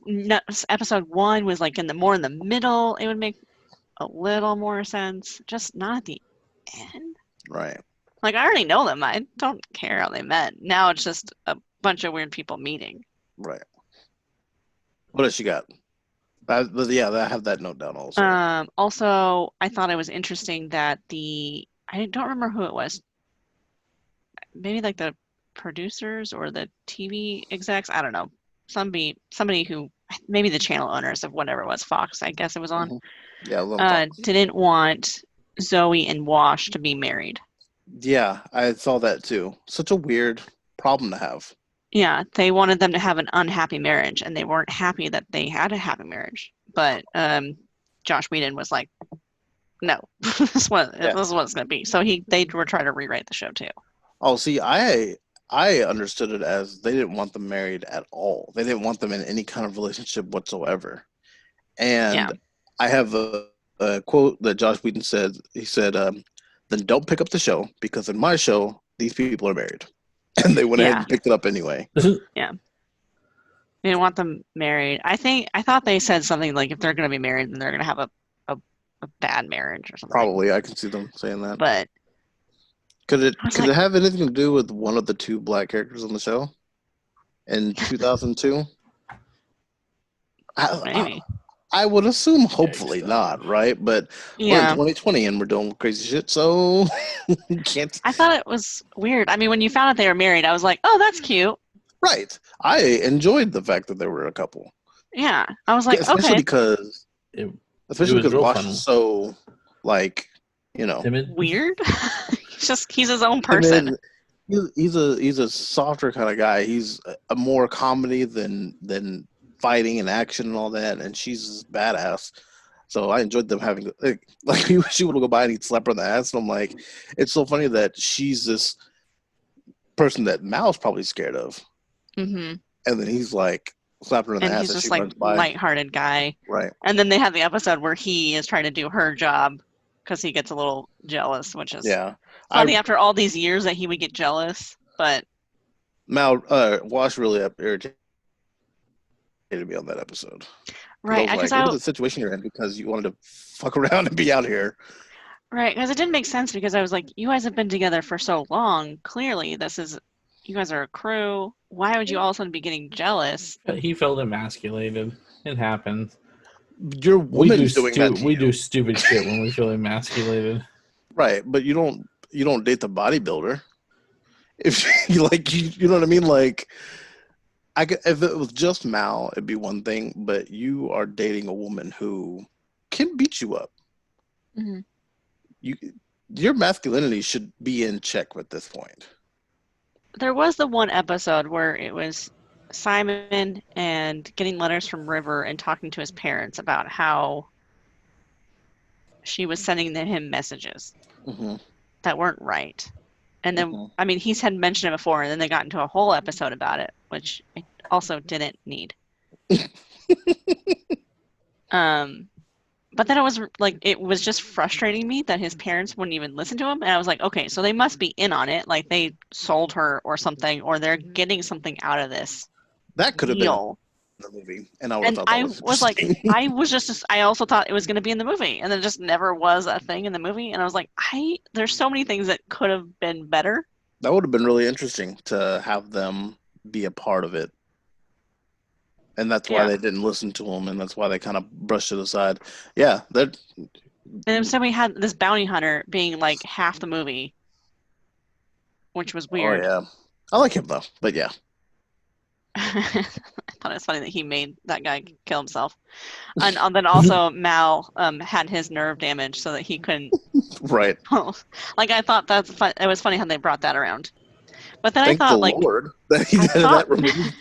episode 1 was like more in the middle, it would make a little more sense. Just not at the end. Right. Like, I already know them. I don't care how they met. Now it's just a bunch of weird people meeting. Right. What else you got? I have that note down also. Also, I thought it was interesting that I don't remember who it was. Maybe like the producers or the TV execs. I don't know. Somebody who, maybe the channel owners of whatever it was, Fox, I guess it was on. Mm-hmm. Yeah, didn't want Zoe and Wash to be married. Yeah, I saw that too. Such a weird problem to have. Yeah, they wanted them to have an unhappy marriage, and they weren't happy that they had a happy marriage. But Josh Whedon was like, "No, this is what it's going to be." So they were trying to rewrite the show too. Oh, see, I understood it as they didn't want them married at all. They didn't want them in any kind of relationship whatsoever. And I have a quote that Josh Whedon said. He said, "Then don't pick up the show, because in my show, these people are married." and they went ahead Yeah. and picked it up anyway. They didn't want them married. I thought they said something like if they're going to be married, then they're going to have a bad marriage or something. Probably, I can see them saying that. But Could it I was could like- it have anything to do with one of the two black characters on the show in 2002? maybe. I would assume, hopefully Yikes. not, right? But we're in Yeah. 2020 and we're doing crazy shit, so you can't. I thought it was weird. I mean, when you found out they were married, I was like, oh, that's cute. Right. I enjoyed the fact that they were a couple. Yeah. I was like, especially okay, because It especially was because real Wash fun. is so like, you know, timid. weird. He's his own person. he's a softer kind of guy. He's a more comedy than fighting and action and all that, and she's badass. So I enjoyed them having like she would go by and he'd slap her on the ass, and I'm like, it's so funny that she's this person that Mal's probably scared of, Mm-hmm. and then he's like slapping her on the And ass he's as just she like runs by. lighthearted guy. Right. And then they have the episode where he is trying to do her job because he gets a little jealous, which is Yeah. funny after all these years that he would get jealous. But Wash really irritated me on that episode. right, I was because like, look at the situation you're in because you wanted to fuck around and be out here. right, because it didn't make sense because I was like, you guys have been together for so long. Clearly, you guys are a crew. Why would you all of a sudden be getting jealous? He felt emasculated. It happens. Your We woman's doing that to we you. do stupid shit when we feel emasculated. Right, but you don't date the bodybuilder. If you know what I mean, like if it was just Mal, it'd be one thing, but you are dating a woman who can beat you up. Mhm. Your masculinity should be in check at this point. There was the one episode where it was Simon and getting letters from River and talking to his parents about how she was sending him messages Mm-hmm. that weren't right. And then, Mhm. I mean, he's had mentioned it before, and then they got into a whole episode about it, which I also didn't need. But then it was just frustrating me that his parents wouldn't even listen to him. And I was like, okay, so they must be in on it. Like they sold her or something, or they're getting something out of this That could have been deal. in the movie, and I would have And thought that I was was like, interesting. I also thought it was going to be in the movie, and there just never was a thing in the movie. And I was like, there's so many things that could have been better. That would have been really interesting to have them be a part of it. And that's why Yeah. they didn't listen to him, and that's why they kind of brushed it aside. Yeah, that And instead we had this bounty hunter being like half the movie, which was weird. Oh yeah, I like him though. But yeah, I thought it was funny that he made that guy kill himself. And then also Mal had his nerve damage so that he couldn't. right. Like I thought that's fun. It was funny how they brought that around. But then Thank I thought the like Lord that he I had thought- that removed.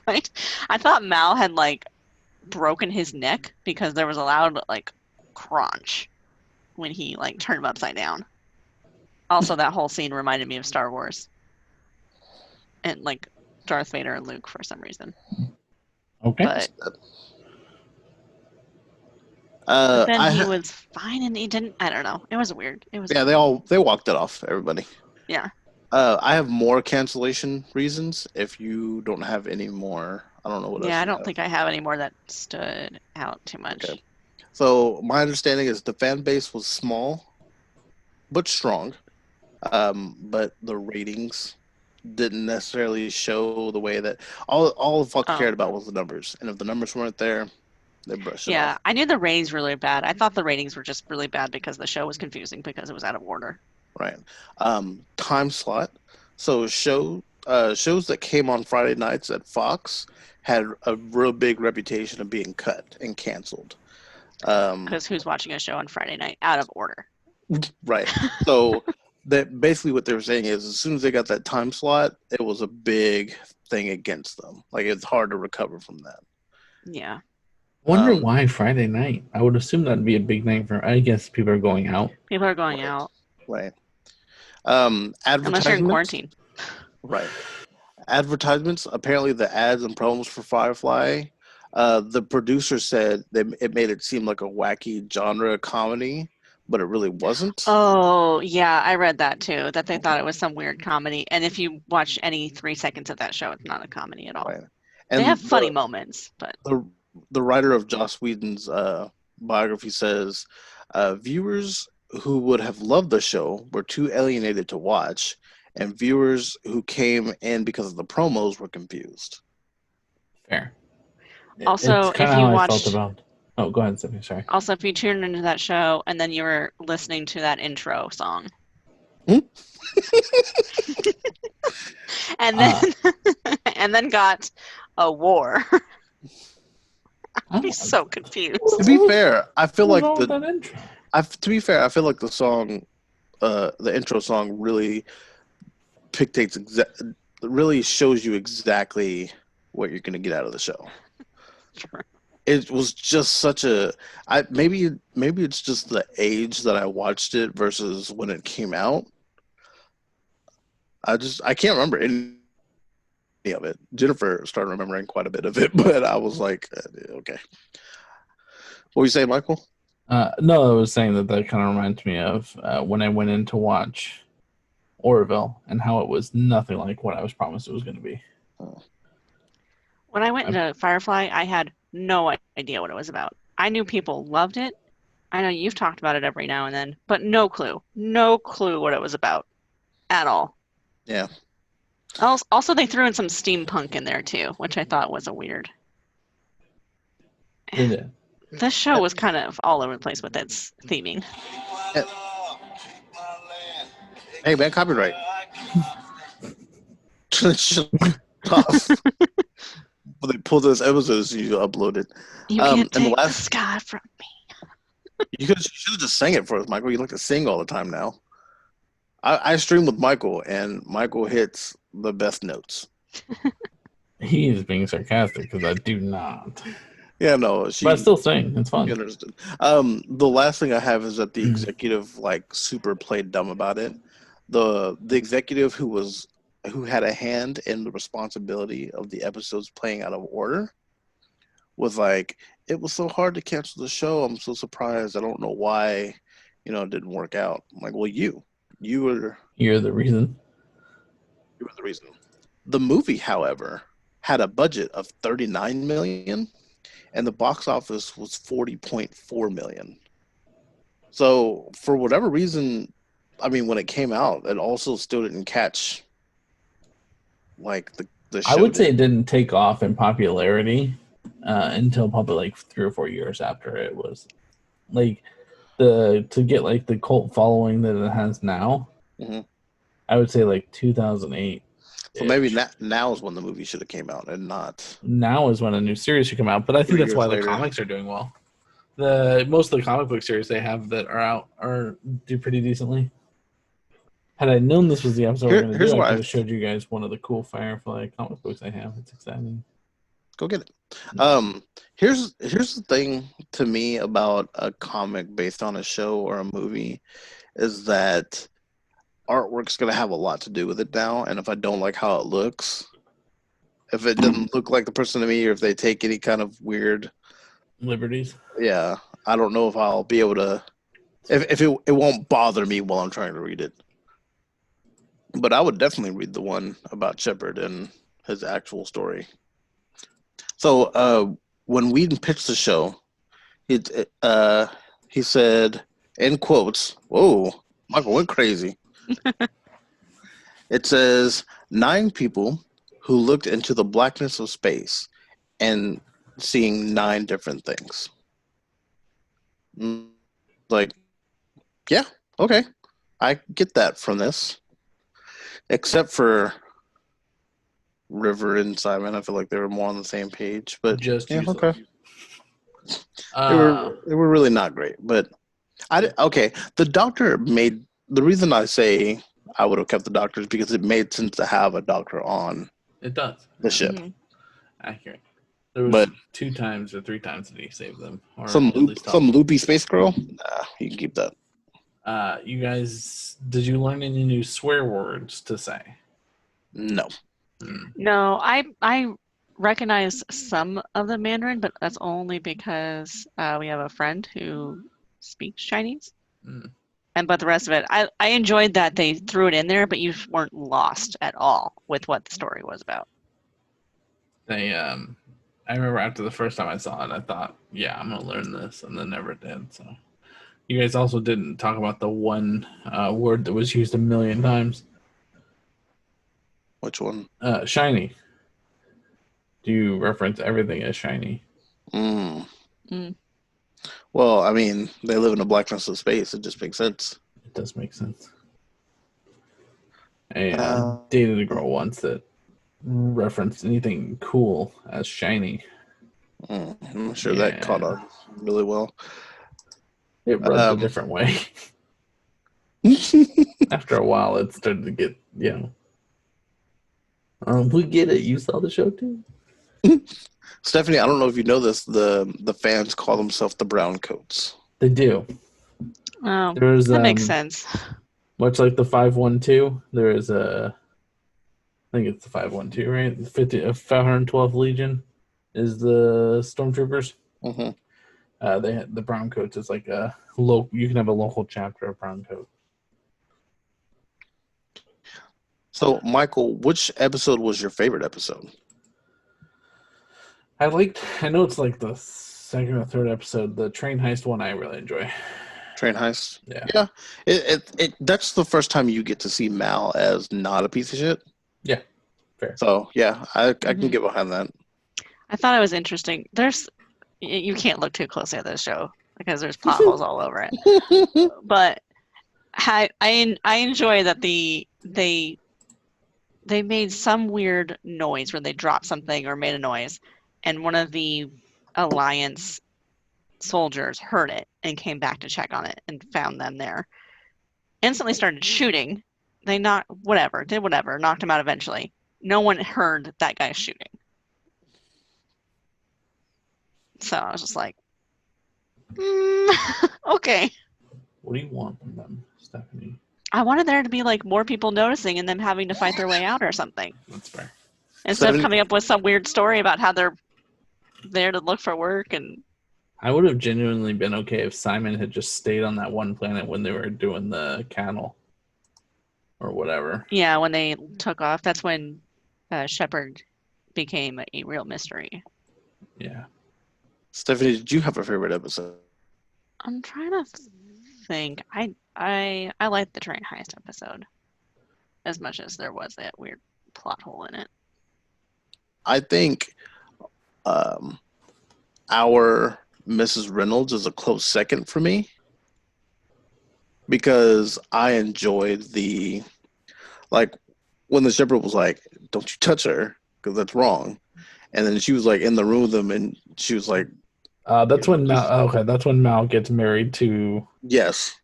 right. I thought Mal had like broken his neck because there was a loud like crunch when he like turned him upside down. Also, that whole scene reminded me of Star Wars and like Darth Vader and Luke for some reason. Okay. But then he was fine and he didn't. I don't know. It was weird. It was Yeah, they walked it off. Everybody. Yeah. I have more cancellation reasons. If you don't have any more, I don't know what else. Yeah, I you don't have. think I have any more that stood out too much. Okay. So my understanding is the fan base was small, but strong. But the ratings didn't necessarily show the way that all the Fox Oh. cared about was the numbers, and if the numbers weren't there, they brushed it Yeah, off. I knew the ratings were really bad. I thought the ratings were just really bad because the show was confusing because it was out of order. Right. Time slot. So shows that came on Friday nights at Fox had a real big reputation of being cut and canceled. Because who's watching a show on Friday night out of order? Right. So that basically what they were saying is as soon as they got that time slot, it was a big thing against them. Like it's hard to recover from that. Yeah. Wonder um, why Friday night? I would assume that'd be a big night for. I guess people are going out. People are going Right. out Right. unless you're in Advertisements. quarantine. Right. Advertisements. Apparently, the ads and promos for Firefly. The producer said it made it seem like a wacky genre comedy, but it really wasn't. Oh, yeah, I read that too, that they thought it was some weird comedy. And if you watch any 3 seconds of that show, it's not a comedy at all. Right. They have And funny moments, but the writer of Joss Whedon's biography says viewers who would have loved the show were too alienated to watch, and viewers who came in because of the promos were confused. Fair. also, It's kind if of you how I watch, felt about. Oh, go ahead, Stephanie. Sorry. also if you tune into that show and then you were listening to that intro song, Hmm? and then and then got a war, I'd be so confused. To be fair, I feel like with that intro? to be fair, I feel like the song, the intro song, really really shows you exactly what you're gonna get out of the show. Sure. It was just such a maybe it's just the age that I watched it versus when it came out. I can't remember any of it. Jennifer started remembering quite a bit of it, but I was like, okay. What were you saying, Michael? No, I was saying that kind of reminds me of when I went in to watch Orville and how it was nothing like what I was promised it was going to be. When I went into Firefly, I had no idea what it was about. I knew people loved it. I know you've talked about it every now and then, but no clue what it was about at all. Yeah. Also, they threw in some steampunk in there too, which I thought was a weird. Did it? This show was kind of all over the place with its theming. Hey man, copyright. Shut off. Well, they pulled those episodes you uploaded. You can't and the take the last- sky from me. You should have just sang it for us, Michael. You like to sing all the time now. I stream with Michael, and Michael hits the best notes. He is being sarcastic because I do not. Yeah, no, But I still sing. It's fun. You understood. The last thing I have is that the executive super played dumb about it. The executive who had a hand in the responsibility of the episodes playing out of order was like, it was so hard to cancel the show. I'm so surprised. I don't know why, it didn't work out. I'm like, well, You're the reason. You were the reason. The movie, however, had a budget of $39 million, and the box office was $40.4 million. So for whatever reason, when it came out, it also still didn't catch like the show. I would say it didn't take off in popularity until probably like 3 or 4 years after it was like to get like the cult following that it has now. Mm-hmm. I would say like 2008. So maybe now is when the movie should have came out, and not now is when a new series should come out. But I think that's why the comics are doing well. Most of the comic book series they have that are out do pretty decently. Had I known this was the episode we're going to do, I could have showed you guys one of the cool Firefly comic books I have. It's exciting. Go get it. Here's the thing to me about a comic based on a show or a movie is that artwork's going to have a lot to do with it now. And if I don't like how it looks, if it doesn't look like the person to me, or if they take any kind of weird liberties, yeah, I don't know if I'll be able to. If it won't bother me while I'm trying to read it. But I would definitely read the one about Shepard and his actual story. So when Whedon pitched the show, he said, in quotes, "Whoa, Michael went crazy." It says 9 people who looked into the blackness of space and seeing 9 different things. Like, yeah, okay, I get that from this. Except for River and Simon, I feel like they were more on the same page. But just yeah, useless. okay. They were really not great. But the Doctor made the reason I say I would have kept the Doctor is because it made sense to have a Doctor on. It does. The ship. Mm-hmm. Accurate. There was 2 times or 3 times that he saved them. Or some loopy space girl. Nah, you can keep that. You guys, did you learn any new swear words to say? No. No, I recognize some of the Mandarin, but that's only because we have a friend who speaks Chinese. But the rest of it, I enjoyed that they threw it in there, but you weren't lost at all with what the story was about. I remember after the first time I saw it, I thought, yeah, I'm gonna learn this, and then never did. So, you guys also didn't talk about the one word that was used a million times. Which one? Shiny. Do you reference everything as shiny? Well, I mean, they live in the blackness of space. It just makes sense. It does make sense. I dated a girl once that referenced anything cool as shiny. I'm sure that caught on really well. It rubbed a different way. After a while, it started to get, we get it. You saw the show too? Stephanie, I don't know if you know this. The fans call themselves the Brown Coats. They do. Oh, that makes sense. Much like the 512, there is I think it's the 512, right? The 512th Legion is the Stormtroopers. Mm-hmm. They had the Brown Coats is like a local. You can have a local chapter of Brown Coat. So, Michael, which episode was your favorite episode? I know it's like the second or third episode. The train heist one I really enjoy. Train heist? Yeah. It that's the first time you get to see Mal as not a piece of shit. Yeah, fair. So, yeah, I can get behind that. I thought it was interesting. You can't look too closely at this show because there's plot holes all over it. But I enjoy that they made some weird noise where they dropped something or made a noise, and one of the Alliance soldiers heard it and came back to check on it and found them there. Instantly started shooting. They did whatever, knocked him out eventually. No one heard that guy shooting. So I was just like, okay. What do you want from them, Stephanie? I wanted there to be like more people noticing and them having to fight their way out or something. That's fair. Instead of coming up with some weird story about how they're there to look for work. And I would have genuinely been okay if Simon had just stayed on that one planet when they were doing the cattle or whatever. Yeah, when they took off, that's when Shepard became a real mystery. Yeah. Stephanie, did you have a favorite episode? I'm trying to think. I liked the train heist episode as much as there was that weird plot hole in it. I think our Mrs. Reynolds is a close second for me because I enjoyed when the shepherd was like, "Don't you touch her because that's wrong," and then she was like in the room with them and she was like, "That's when Mal." Okay, that's when Mal gets married to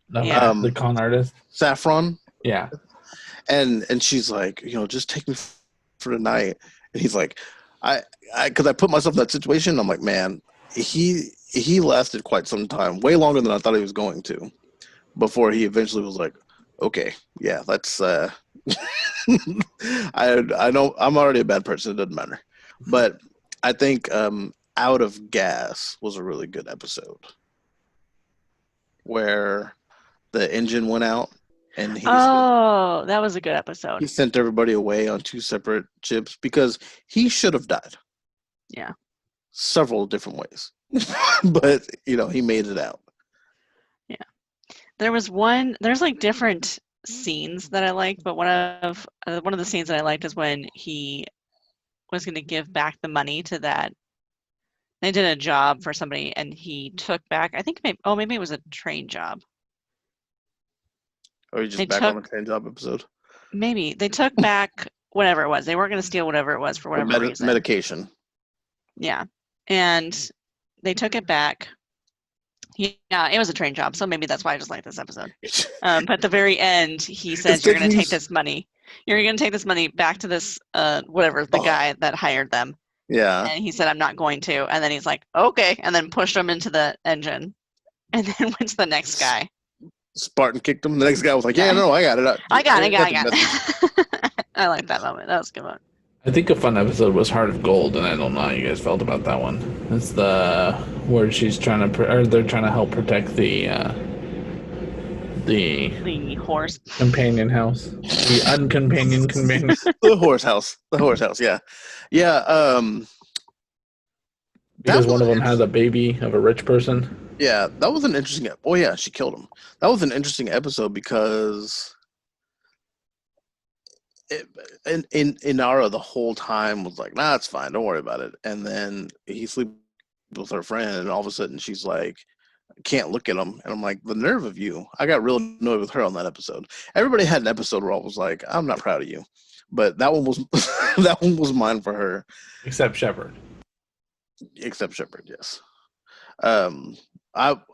the con artist Saffron. Yeah, and she's like, just take me for the night, and he's like, because I put myself in that situation. I'm like, man, he lasted quite some time, way longer than I thought he was going to, before he eventually was like, okay, yeah, that's I know I'm already a bad person. It doesn't matter, but I think Out of Gas was a really good episode where the engine went out and that was a good episode. He sent everybody away on 2 separate ships because he should have died. Yeah. Several different ways. But, he made it out. Yeah. There's like different scenes that I liked, but one of the scenes that I liked is when he was going to give back the money to that. They did a job for somebody and he took back, I think maybe it was a train job. Or you just on the train job episode? Maybe. They took back whatever it was. They weren't going to steal whatever it was for whatever reason. Medication. Yeah. And they took it back. Yeah, it was a train job, so maybe that's why I just like this episode. But at the very end, he says, "You're going to take this money. You're going to take this money back to this the guy that hired them." Yeah. And he said, "I'm not going to." And then he's like, "Okay," and then pushed him into the engine. And then went to the next guy. Spartan kicked him. The next guy was like, "Yeah, no, I got it. I got it." I like that moment. That was a good one. I think a fun episode was Heart of Gold, and I don't know how you guys felt about that one. It's where she's they're trying to help protect the The horse. companion house, the uncompanion companion. The horse house. Yeah. Because That was one of them has a baby of a rich person. Yeah, that was an interesting. Oh yeah, she killed him. That was an interesting episode because Inara the whole time was like, "Nah, it's fine. Don't worry about it." And then he sleeps with her friend, and all of a sudden she's like, "Can't look at him." And I'm like, "The nerve of you!" I got real annoyed with her on that episode. Everybody had an episode where I was like, "I'm not proud of you," but that one was that one was mine for her. Except Shepard. Except Shepard, yes.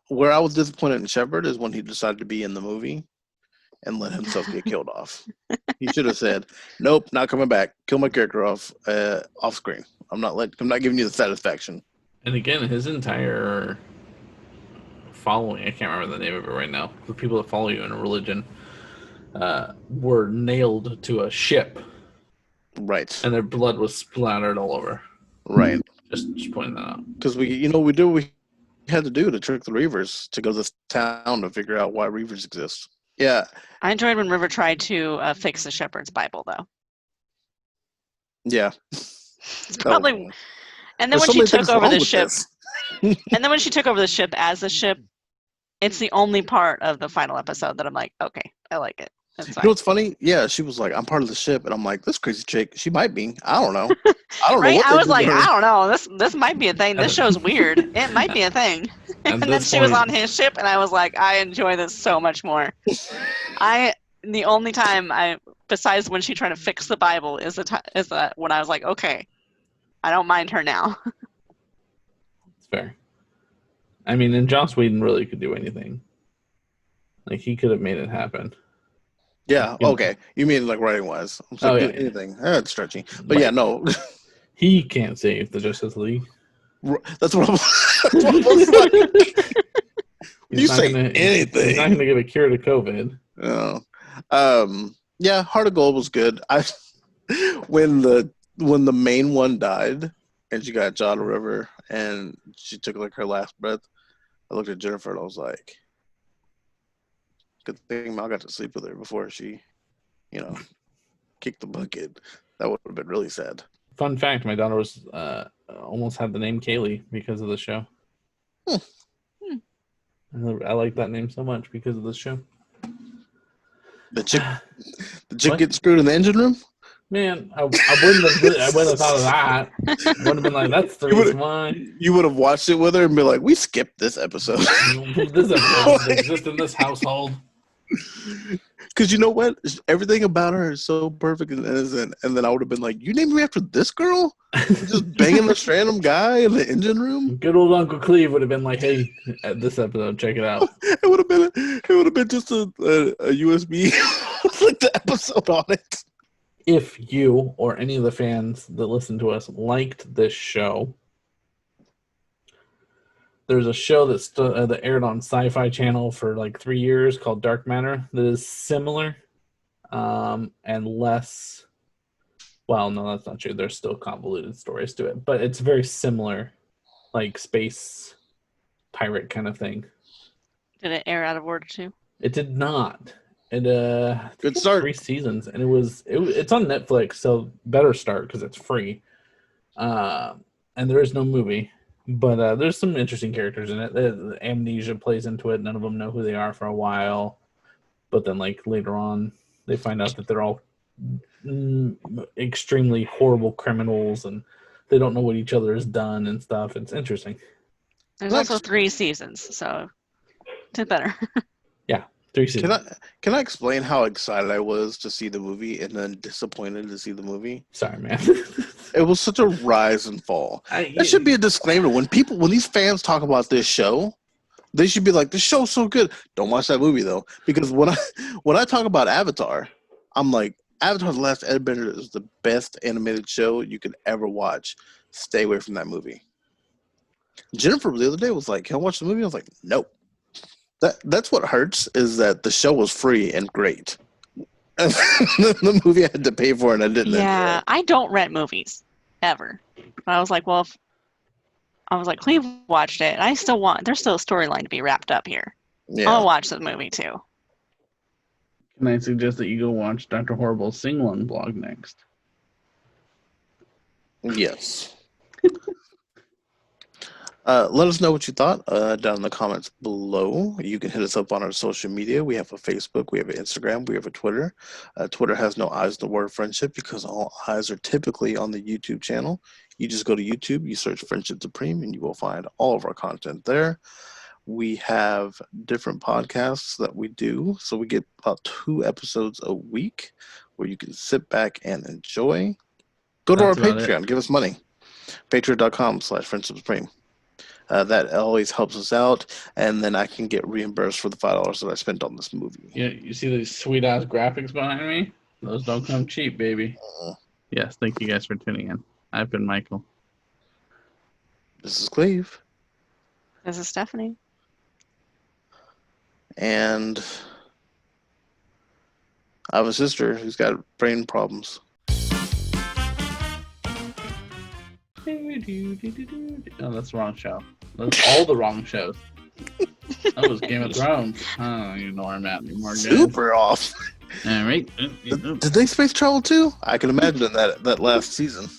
Where I was disappointed in Shepard is when he decided to be in the movie and let himself get killed off. He should have said, "Nope, not coming back. Kill my character off screen. I'm not giving you the satisfaction." And again, his entire following, I can't remember the name of it right now, the people that follow you in a religion, were nailed to a ship. Right. And their blood was splattered all over. Right. Just pointing that out. Because we did what we had to do to trick the Reavers to go to this town to figure out why Reavers exist. Yeah. I enjoyed when River tried to fix the Shepherd's Bible, though. Yeah. It's probably. And then when she took over the ship, and then when she took over the ship as a ship, it's the only part of the final episode that I'm like, okay, I like it. You know what's funny? Yeah, she was like, "I'm part of the ship," and I'm like, "This crazy chick, she might be. I don't know. I don't right? know." What I was like, her. I don't know. This might be a thing. This show's weird. It might be a thing. And then she was on his ship, and I was like, I enjoy this so much more. The only time besides when she tried to fix the Bible, is that when I was like, okay, I don't mind her now. It's fair. I mean, and Joss Whedon really could do anything. Like, he could have made it happen. Yeah. Okay. You mean like writing wise? I'm saying anything. It's stretchy, but right. Yeah, no. He can't save the Justice League. That's what I was like. You say anything. He's not going to give a cure to COVID. Oh. Yeah. Heart of Gold was good. When the main one died and she got John River and she took like her last breath, I looked at Jennifer and I was like, good thing Mal got to sleep with her before she, kicked the bucket. That would have been really sad. Fun fact: my daughter was almost had the name Kaylee because of the show. I like that name so much because of the show. The chick gets screwed in the engine room. Man, I wouldn't have thought of that. I would have been like, "That's the reason why." You would have watched it with her and be like, "We skipped this episode." This episode exists in this household. Because you know what? Everything about her is so perfect and innocent. And then I would have been like, "You named me after this girl? Just banging this random guy in the engine room?" Good old Uncle Cleve would have been like, "Hey, at this episode, check it out." It would have been just a USB with like the episode on it. If you or any of the fans that listen to us liked this show, there's a show that aired on Sci-Fi Channel for like 3 years called Dark Matter that is similar and less. Well, no, that's not true. There's still convoluted stories to it, but it's very similar, like space pirate kind of thing. Did it air out of order too? It did not. It good start. 3 seasons, and it's on Netflix, so better start because it's free. And there is no movie, but there's some interesting characters in it. The amnesia plays into it. None of them know who they are for a while, but then like later on, they find out that they're all extremely horrible criminals, and they don't know what each other has done and stuff. It's interesting. There's also 3 seasons, so it's better. Yeah. 3 seasons. Can I explain how excited I was to see the movie and then disappointed to see the movie? Sorry, man. It was such a rise and fall. That should be a disclaimer. When these fans talk about this show, they should be like, "This show's so good." Don't watch that movie though, because when I talk about Avatar, I'm like, Avatar: The Last Airbender is the best animated show you could ever watch. Stay away from that movie. Jennifer the other day was like, "Can I watch the movie?" I was like, "Nope." That's what hurts, is that the show was free and great. The movie I had to pay for and I didn't. Yeah, I don't rent movies ever. But I was like, Cleve watched it, and there's still a storyline to be wrapped up here. Yeah. I'll watch the movie too. Can I suggest that you go watch Dr. Horrible's Sing-Along blog next? Yes. Let us know what you thought down in the comments below. You can hit us up on our social media. We have a Facebook, we have an Instagram, we have a Twitter. Twitter has no eyes in the word friendship because all eyes are typically on the YouTube channel. You just go to YouTube, you search Friendship Supreme, and you will find all of our content there. We have different podcasts that we do. So we get about 2 episodes a week where you can sit back and enjoy. Go to That's our about Patreon. Give us money. Patreon.com/Friendship Supreme. That always helps us out, and then I can get reimbursed for the $5 that I spent on this movie. Yeah, you see these sweet ass graphics behind me? Those don't come cheap, baby. Yes, thank you guys for tuning in. I've been Michael. This is Cleve, This is Stephanie. and I have a sister who's got brain problems. Oh, that's the wrong show. That's all the wrong shows. That was Game of Thrones. Oh, you know where I'm at anymore, guys. Super off. All right. Did they space travel too? I can imagine that last season.